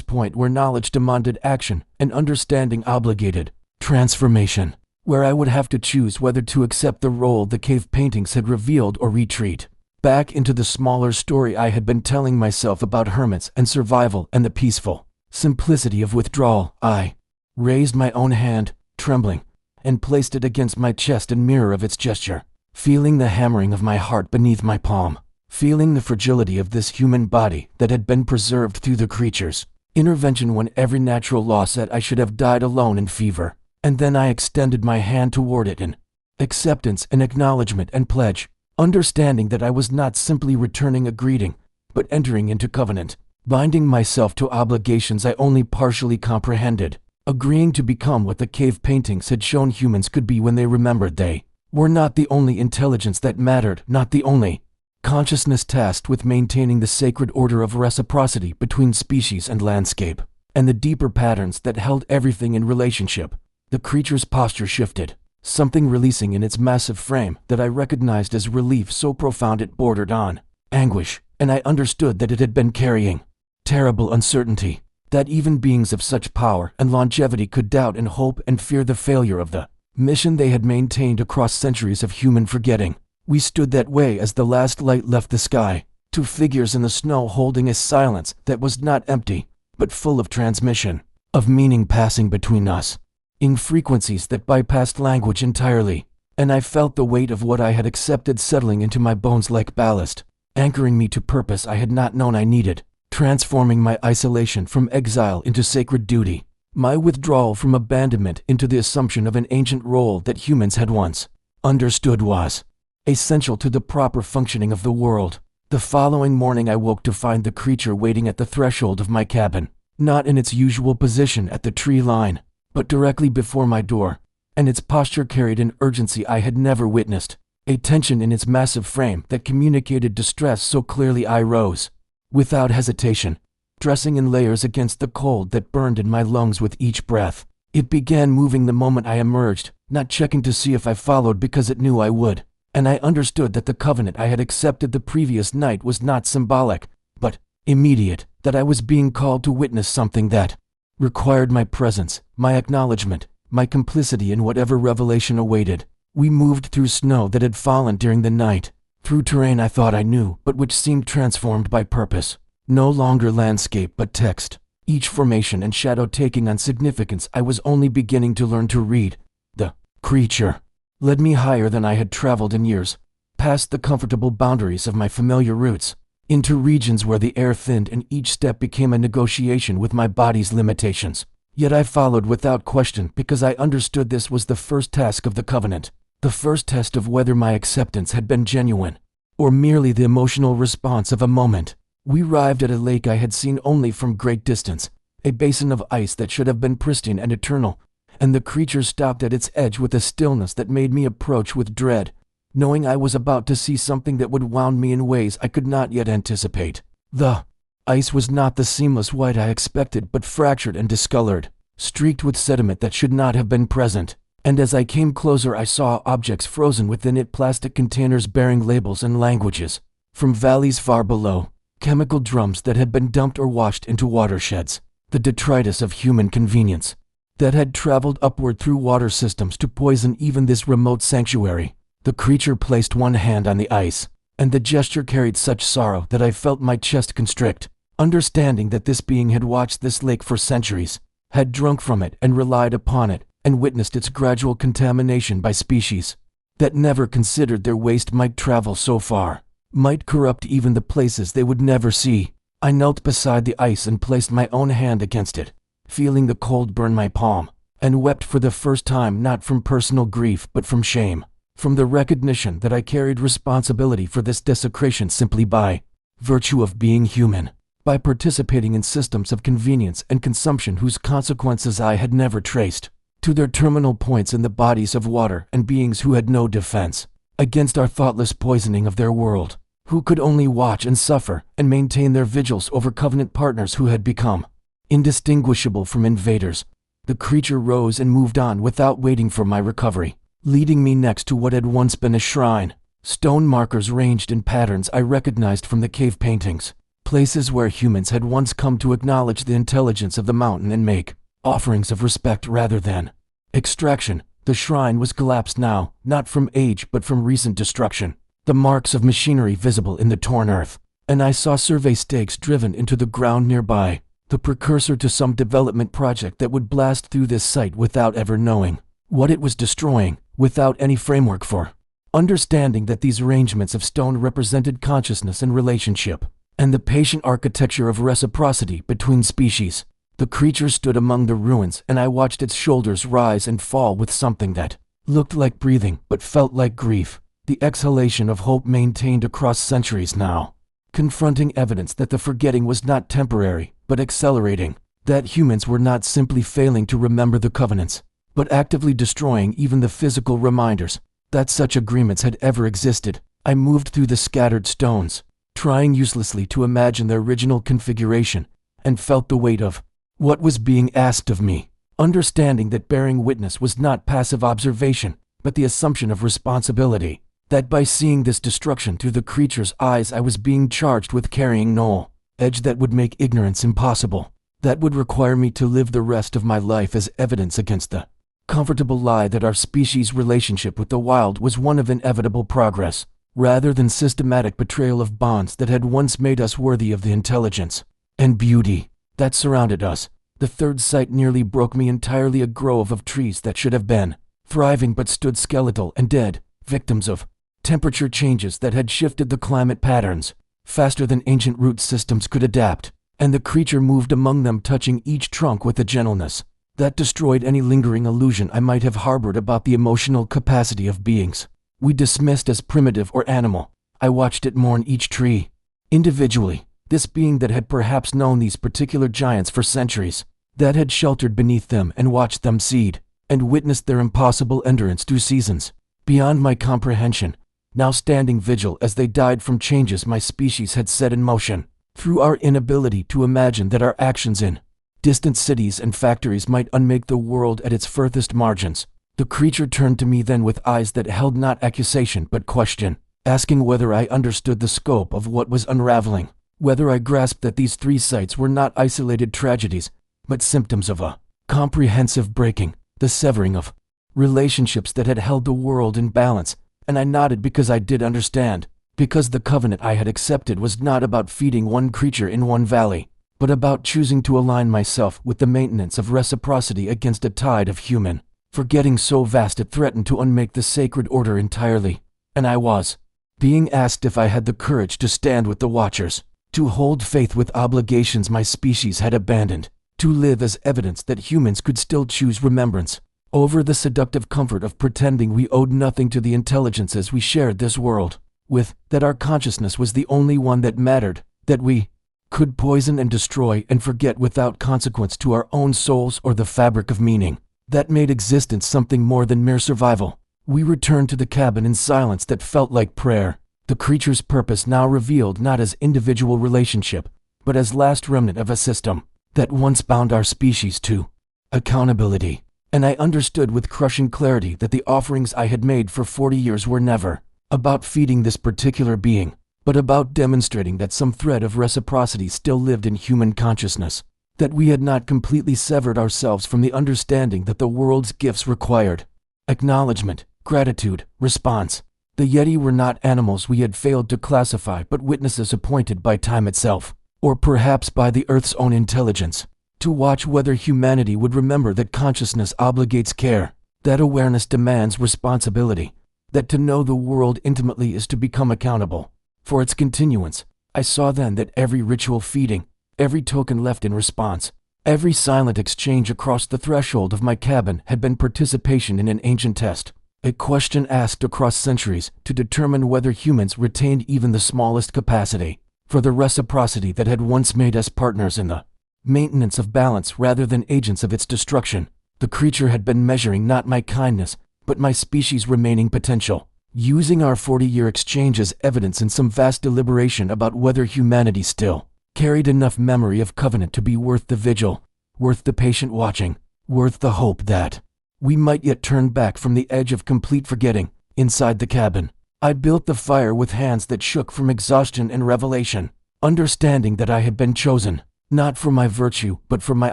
S1: point where knowledge demanded action and understanding obligated transformation, where I would have to choose whether to accept the role the cave paintings had revealed or retreat back into the smaller story I had been telling myself about hermits and survival and the peaceful simplicity of withdrawal. I raised my own hand, trembling, and placed it against my chest in mirror of its gesture, feeling the hammering of my heart beneath my palm, feeling the fragility of this human body that had been preserved through the creature's intervention when every natural law said I should have died alone in fever. And then I extended my hand toward it in acceptance and acknowledgement and pledge, understanding that I was not simply returning a greeting, but entering into covenant, binding myself to obligations I only partially comprehended, agreeing to become what the cave paintings had shown humans could be when they remembered they were not the only intelligence that mattered, not the only consciousness tasked with maintaining the sacred order of reciprocity between species and landscape, and the deeper patterns that held everything in relationship. The creature's posture shifted, something releasing in its massive frame that I recognized as relief so profound it bordered on anguish, and I understood that it had been carrying terrible uncertainty, that even beings of such power and longevity could doubt and hope and fear the failure of the mission they had maintained across centuries of human forgetting. We stood that way as the last light left the sky, two figures in the snow holding a silence that was not empty, but full of transmission, of meaning passing between us, in frequencies that bypassed language entirely, and I felt the weight of what I had accepted settling into my bones like ballast, anchoring me to purpose I had not known I needed, transforming my isolation from exile into sacred duty, my withdrawal from abandonment into the assumption of an ancient role that humans had once understood was essential to the proper functioning of the world. The following morning I woke to find the creature waiting at the threshold of my cabin, not in its usual position at the tree line, but directly before my door, and its posture carried an urgency I had never witnessed, a tension in its massive frame that communicated distress so clearly I rose, without hesitation, dressing in layers against the cold that burned in my lungs with each breath. It began moving the moment I emerged, not checking to see if I followed because it knew I would, and I understood that the covenant I had accepted the previous night was not symbolic, but immediate, that I was being called to witness something that required my presence, my acknowledgement, my complicity in whatever revelation awaited. We moved through snow that had fallen during the night, through terrain I thought I knew, but which seemed transformed by purpose. No longer landscape but text, each formation and shadow taking on significance I was only beginning to learn to read. The creature led me higher than I had traveled in years, past the comfortable boundaries of my familiar roots, into regions where the air thinned and each step became a negotiation with my body's limitations. Yet I followed without question because I understood this was the first task of the covenant, the first test of whether my acceptance had been genuine, or merely the emotional response of a moment. We arrived at a lake I had seen only from great distance, a basin of ice that should have been pristine and eternal, and the creature stopped at its edge with a stillness that made me approach with dread, knowing I was about to see something that would wound me in ways I could not yet anticipate. The ice was not the seamless white I expected, but fractured and discolored, streaked with sediment that should not have been present, and as I came closer I saw objects frozen within it, plastic containers bearing labels and languages. From valleys far below, chemical drums that had been dumped or washed into watersheds, the detritus of human convenience that had traveled upward through water systems to poison even this remote sanctuary. The creature placed one hand on the ice, and the gesture carried such sorrow that I felt my chest constrict, understanding that this being had watched this lake for centuries, had drunk from it and relied upon it, and witnessed its gradual contamination by species that never considered their waste might travel so far, might corrupt even the places they would never see. I knelt beside the ice and placed my own hand against it, feeling the cold burn my palm, and wept for the first time, not from personal grief but from shame, from the recognition that I carried responsibility for this desecration simply by virtue of being human, by participating in systems of convenience and consumption whose consequences I had never traced to their terminal points in the bodies of water and beings who had no defense against our thoughtless poisoning of their world, who could only watch and suffer and maintain their vigils over covenant partners who had become indistinguishable from invaders. The creature rose and moved on without waiting for my recovery, leading me next to what had once been a shrine. Stone markers ranged in patterns I recognized from the cave paintings, places where humans had once come to acknowledge the intelligence of the mountain and make offerings of respect rather than extraction. The shrine was collapsed now, not from age but from recent destruction, the marks of machinery visible in the torn earth, and I saw survey stakes driven into the ground nearby, the precursor to some development project that would blast through this site without ever knowing what it was destroying, without any framework for understanding that these arrangements of stone represented consciousness and relationship, and the patient architecture of reciprocity between species. The creature stood among the ruins, and I watched its shoulders rise and fall with something that looked like breathing but felt like grief, the exhalation of hope maintained across centuries now, confronting evidence that the forgetting was not temporary but accelerating, that humans were not simply failing to remember the covenants, but actively destroying even the physical reminders that such agreements had ever existed. I moved through the scattered stones, trying uselessly to imagine their original configuration, and felt the weight of what was being asked of me, understanding that bearing witness was not passive observation, but the assumption of responsibility. That by seeing this destruction through the creature's eyes I was being charged with carrying no edge that would make ignorance impossible. That would require me to live the rest of my life as evidence against the comfortable lie that our species' relationship with the wild was one of inevitable progress, rather than systematic betrayal of bonds that had once made us worthy of the intelligence and beauty that surrounded us. The third sight nearly broke me entirely. A grove of trees that should have been thriving but stood skeletal and dead, victims of temperature changes that had shifted the climate patterns faster than ancient root systems could adapt, and the creature moved among them, touching each trunk with a gentleness that destroyed any lingering illusion I might have harbored about the emotional capacity of beings we dismissed as primitive or animal. I watched it mourn each tree individually, this being that had perhaps known these particular giants for centuries, that had sheltered beneath them and watched them seed, and witnessed their impossible endurance through seasons beyond my comprehension, now standing vigil as they died from changes my species had set in motion, through our inability to imagine that our actions in distant cities and factories might unmake the world at its furthest margins. The creature turned to me then with eyes that held not accusation but question, asking whether I understood the scope of what was unraveling, whether I grasped that these three sights were not isolated tragedies, but symptoms of a comprehensive breaking, the severing of relationships that had held the world in balance. And I nodded because I did understand, because the covenant I had accepted was not about feeding one creature in one valley, but about choosing to align myself with the maintenance of reciprocity against a tide of human forgetting so vast it threatened to unmake the sacred order entirely. And I was being asked if I had the courage to stand with the Watchers, to hold faith with obligations my species had abandoned, to live as evidence that humans could still choose remembrance over the seductive comfort of pretending we owed nothing to the intelligences we shared this world with, that our consciousness was the only one that mattered, that we could poison and destroy and forget without consequence to our own souls or the fabric of meaning that made existence something more than mere survival. We returned to the cabin in silence that felt like prayer, the creature's purpose now revealed not as individual relationship, but as last remnant of a system that once bound our species to accountability. And I understood with crushing clarity that the offerings I had made for 40 years were never about feeding this particular being, but about demonstrating that some thread of reciprocity still lived in human consciousness, that we had not completely severed ourselves from the understanding that the world's gifts required acknowledgement, gratitude, response. The Yeti were not animals we had failed to classify, but witnesses appointed by time itself, or perhaps by the Earth's own intelligence, to watch whether humanity would remember that consciousness obligates care, that awareness demands responsibility, that to know the world intimately is to become accountable for its continuance. I saw then that every ritual feeding, every token left in response, every silent exchange across the threshold of my cabin had been participation in an ancient test, a question asked across centuries to determine whether humans retained even the smallest capacity for the reciprocity that had once made us partners in the maintenance of balance rather than agents of its destruction. The creature had been measuring not my kindness, but my species' remaining potential, using our 40-year exchange as evidence in some vast deliberation about whether humanity still carried enough memory of covenant to be worth the vigil, worth the patient watching, worth the hope that we might yet turn back from the edge of complete forgetting. Inside the cabin, I built the fire with hands that shook from exhaustion and revelation, understanding that I had been chosen, not for my virtue but for my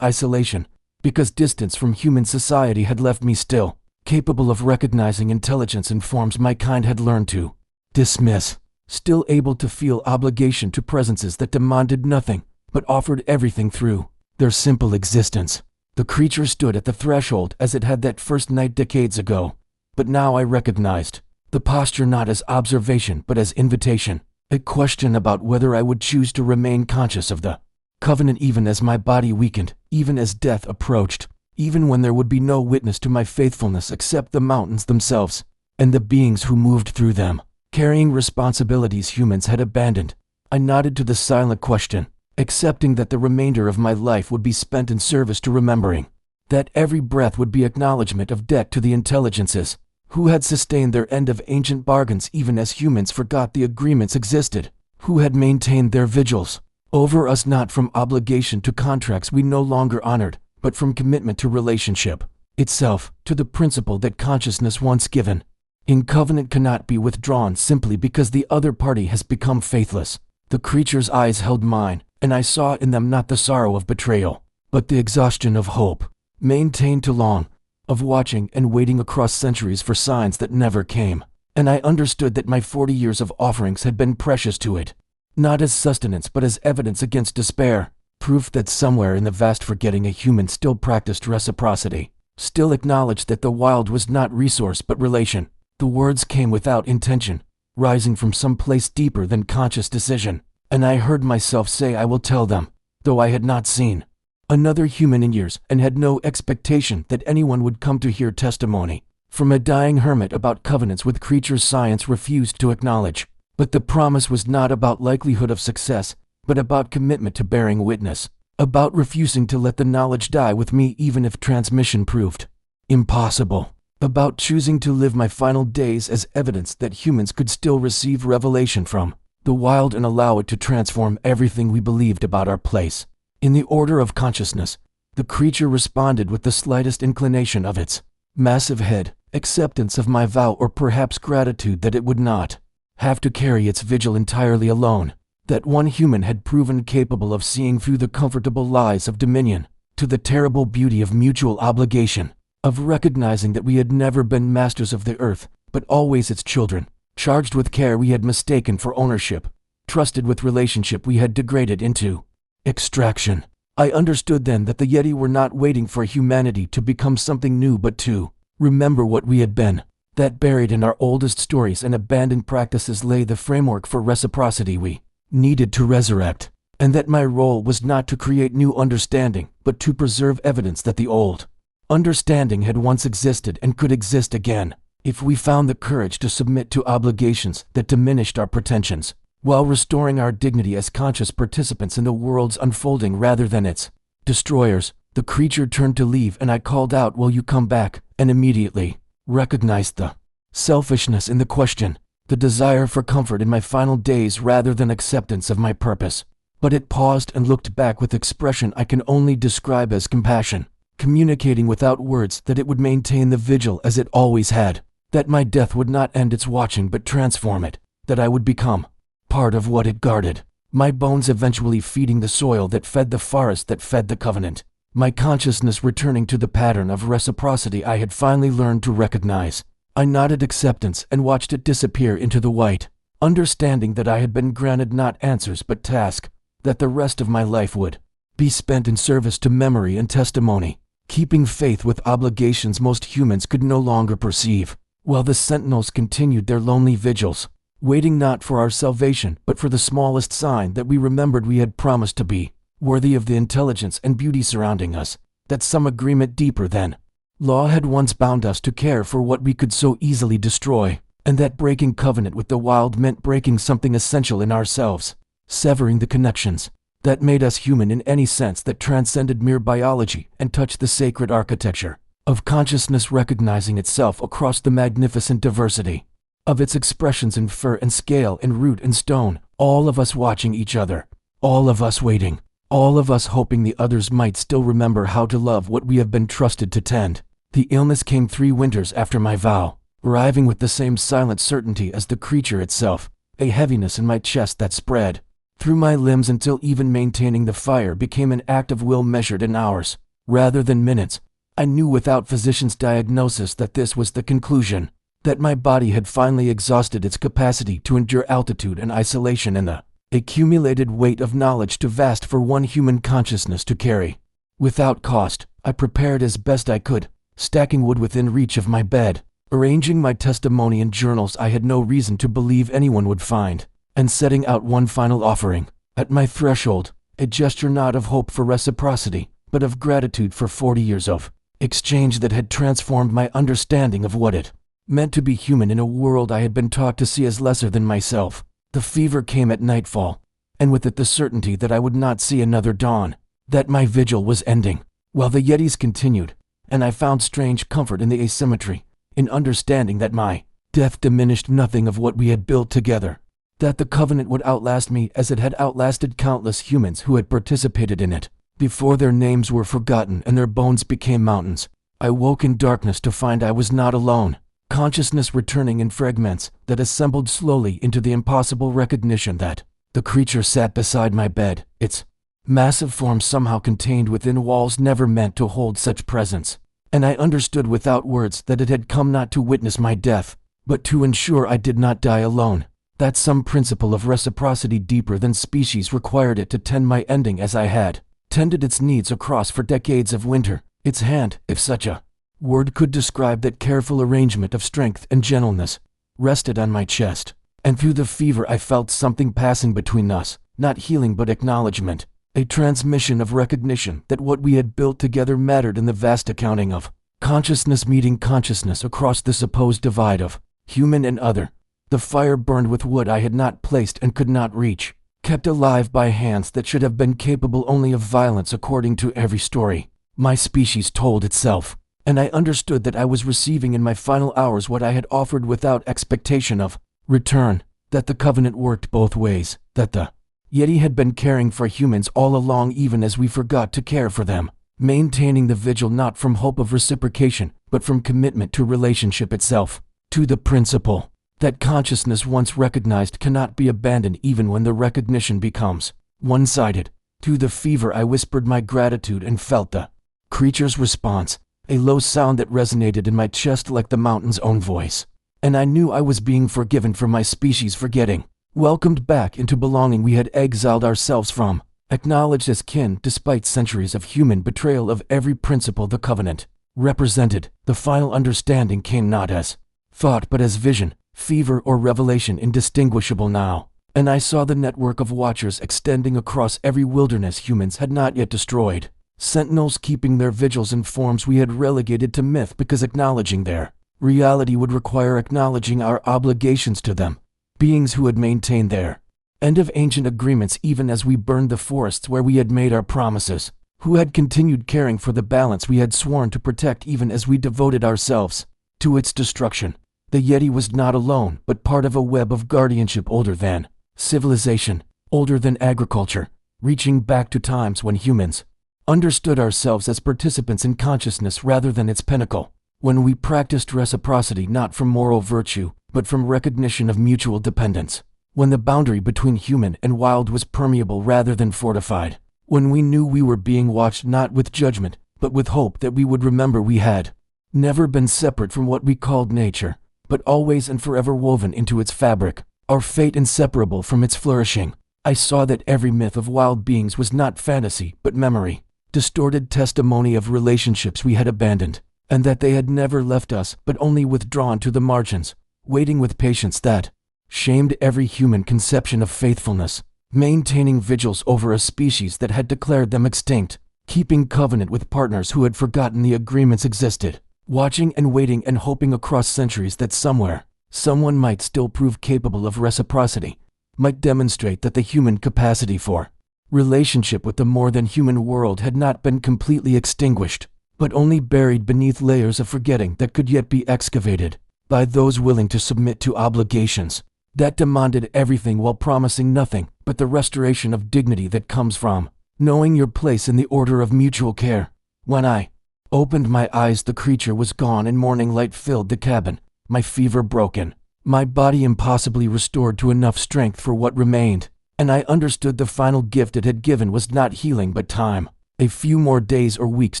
S1: isolation, because distance from human society had left me still capable of recognizing intelligence in forms my kind had learned to dismiss, still able to feel obligation to presences that demanded nothing but offered everything through their simple existence. The creature stood at the threshold as it had that first night decades ago, but now I recognized the posture not as observation but as invitation, a question about whether I would choose to remain conscious of the covenant even as my body weakened, even as death approached, even when there would be no witness to my faithfulness except the mountains themselves and the beings who moved through them, carrying responsibilities humans had abandoned. I nodded to the silent question, accepting that the remainder of my life would be spent in service to remembering, that every breath would be acknowledgement of debt to the intelligences who had sustained their end of ancient bargains even as humans forgot the agreements existed, who had maintained their vigils over us not from obligation to contracts we no longer honored, but from commitment to relationship. itself, to the principle that consciousness once given in covenant cannot be withdrawn simply because the other party has become faithless. The creature's eyes held mine, and I saw in them not the sorrow of betrayal, but the exhaustion of hope, maintained too long, of watching and waiting across centuries for signs that never came. And I understood that my 40 years of offerings had been precious to it, not as sustenance but as evidence against despair, proof that somewhere in the vast forgetting a human still practiced reciprocity, still acknowledged that the wild was not resource but relation. The words came without intention, rising from some place deeper than conscious decision, and I heard myself say, I will tell them, though I had not seen another human in years and had no expectation that anyone would come to hear testimony from a dying hermit about covenants with creatures science refused to acknowledge. But the promise was not about likelihood of success, but about commitment to bearing witness, about refusing to let the knowledge die with me even if transmission proved impossible, about choosing to live my final days as evidence that humans could still receive revelation from the wild and allow it to transform everything we believed about our place in the order of consciousness. The creature responded with the slightest inclination of its massive head, acceptance of my vow, or perhaps gratitude that it would not have to carry its vigil entirely alone, that one human had proven capable of seeing through the comfortable lies of dominion to the terrible beauty of mutual obligation, of recognizing that we had never been masters of the earth, but always its children, charged with care we had mistaken for ownership, trusted with relationship we had degraded into extraction. I understood then that the Yeti were not waiting for humanity to become something new but to remember what we had been, that buried in our oldest stories and abandoned practices lay the framework for reciprocity we needed to resurrect, and that my role was not to create new understanding but to preserve evidence that the old understanding had once existed and could exist again, if we found the courage to submit to obligations that diminished our pretensions, while restoring our dignity as conscious participants in the world's unfolding rather than its destroyers. The creature turned to leave and I called out, will you come back? And immediately recognized the selfishness in the question, the desire for comfort in my final days rather than acceptance of my purpose. But it paused and looked back with expression I can only describe as compassion, communicating without words that it would maintain the vigil as it always had, that my death would not end its watching but transform it, that I would become part of what it guarded, my bones eventually feeding the soil that fed the forest that fed the covenant, my consciousness returning to the pattern of reciprocity I had finally learned to recognize. I nodded acceptance and watched it disappear into the white, understanding that I had been granted not answers but task, that the rest of my life would be spent in service to memory and testimony, keeping faith with obligations most humans could no longer perceive, while the sentinels continued their lonely vigils, waiting not for our salvation but for the smallest sign that we remembered we had promised to be worthy of the intelligence and beauty surrounding us, that some agreement deeper than law had once bound us to care for what we could so easily destroy, and that breaking covenant with the wild meant breaking something essential in ourselves, severing the connections that made us human in any sense that transcended mere biology and touched the sacred architecture of consciousness, recognizing itself across the magnificent diversity of its expressions in fur and scale and root and stone, all of us watching each other, all of us waiting, all of us hoping the others might still remember how to love what we have been trusted to tend. The illness came 3 winters after my vow, arriving with the same silent certainty as the creature itself, a heaviness in my chest that spread through my limbs until even maintaining the fire became an act of will measured in hours, rather than minutes. I knew without physician's diagnosis that this was the conclusion, that my body had finally exhausted its capacity to endure altitude and isolation and the accumulated weight of knowledge too vast for one human consciousness to carry. Without cost, I prepared as best I could, stacking wood within reach of my bed, arranging my testimony in journals I had no reason to believe anyone would find, and setting out one final offering. At my threshold, a gesture not of hope for reciprocity, but of gratitude for 40 years of exchange that had transformed my understanding of what it meant to be human in a world I had been taught to see as lesser than myself. The fever came at nightfall, and with it the certainty that I would not see another dawn, that my vigil was ending, while the Yetis continued, and I found strange comfort in the asymmetry, in understanding that my death diminished nothing of what we had built together, that the covenant would outlast me as it had outlasted countless humans who had participated in it, before their names were forgotten and their bones became mountains, I woke in darkness to find I was not alone. Consciousness returning in fragments that assembled slowly into the impossible recognition that the creature sat beside my bed, its massive form somehow contained within walls never meant to hold such presence. And I understood without words that it had come not to witness my death, but to ensure I did not die alone, that some principle of reciprocity deeper than species required it to tend my ending as I had tended its needs across for decades of winter. Its hand, if such a word could describe that careful arrangement of strength and gentleness, rested on my chest, and through the fever I felt something passing between us, not healing but acknowledgement, a transmission of recognition that what we had built together mattered in the vast accounting of consciousness meeting consciousness across the supposed divide of human and other. The fire burned with wood I had not placed and could not reach, kept alive by hands that should have been capable only of violence according to every story my species told itself, and I understood that I was receiving in my final hours what I had offered without expectation of return, that the covenant worked both ways, that the Yeti had been caring for humans all along even as we forgot to care for them, maintaining the vigil not from hope of reciprocation, but from commitment to relationship itself, to the principle that consciousness once recognized cannot be abandoned even when the recognition becomes one-sided. To the fever I whispered my gratitude and felt the creature's response, a low sound that resonated in my chest like the mountain's own voice. And I knew I was being forgiven for my species forgetting, welcomed back into belonging we had exiled ourselves from, acknowledged as kin despite centuries of human betrayal of every principle the covenant represented. The final understanding came not as thought but as vision, fever or revelation indistinguishable now, and I saw the network of watchers extending across every wilderness humans had not yet destroyed. Sentinels keeping their vigils in forms we had relegated to myth because acknowledging their reality would require acknowledging our obligations to them, beings who had maintained their end of ancient agreements even as we burned the forests where we had made our promises, who had continued caring for the balance we had sworn to protect even as we devoted ourselves to its destruction. The Yeti was not alone, but part of a web of guardianship older than civilization, older than agriculture, reaching back to times when humans understood ourselves as participants in consciousness rather than its pinnacle, when we practiced reciprocity not from moral virtue, but from recognition of mutual dependence, when the boundary between human and wild was permeable rather than fortified, when we knew we were being watched not with judgment, but with hope that we would remember we had never been separate from what we called nature, but always and forever woven into its fabric, our fate inseparable from its flourishing. I saw that every myth of wild beings was not fantasy, but memory, distorted testimony of relationships we had abandoned, and that they had never left us but only withdrawn to the margins, waiting with patience that shamed every human conception of faithfulness, maintaining vigils over a species that had declared them extinct, keeping covenant with partners who had forgotten the agreements existed, watching and waiting and hoping across centuries that somewhere, someone might still prove capable of reciprocity, might demonstrate that the human capacity for relationship with the more than human world had not been completely extinguished, but only buried beneath layers of forgetting that could yet be excavated by those willing to submit to obligations that demanded everything while promising nothing but the restoration of dignity that comes from knowing your place in the order of mutual care. When I opened my eyes, the creature was gone and morning light filled the cabin, my fever broken, my body impossibly restored to enough strength for what remained, and I understood the final gift it had given was not healing but time, a few more days or weeks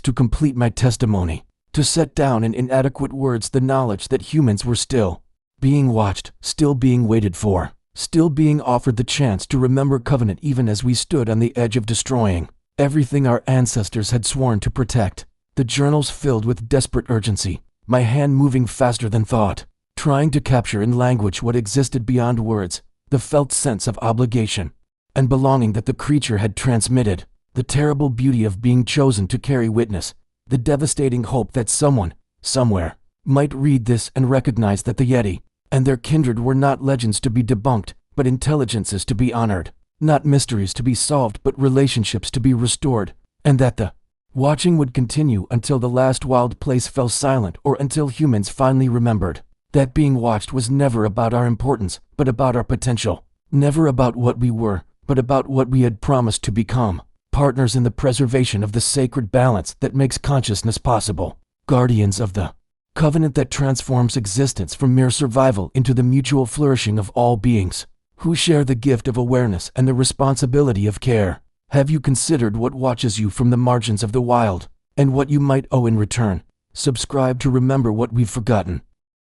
S1: to complete my testimony, to set down in inadequate words the knowledge that humans were still being watched, still being waited for, still being offered the chance to remember covenant even as we stood on the edge of destroying everything our ancestors had sworn to protect. The journals filled with desperate urgency, my hand moving faster than thought, trying to capture in language what existed beyond words, the felt sense of obligation and belonging that the creature had transmitted, the terrible beauty of being chosen to carry witness, the devastating hope that someone, somewhere, might read this and recognize that the Yeti and their kindred were not legends to be debunked, but intelligences to be honored, not mysteries to be solved but relationships to be restored, and that the watching would continue until the last wild place fell silent or until humans finally remembered that being watched was never about our importance, but about our potential, never about what we were, but about what we had promised to become, partners in the preservation of the sacred balance that makes consciousness possible. guardians of the covenant that transforms existence from mere survival into the mutual flourishing of all beings, who share the gift of awareness and the responsibility of care. Have you considered what watches you from the margins of the wild, and what you might owe in return? Subscribe to remember what we've forgotten.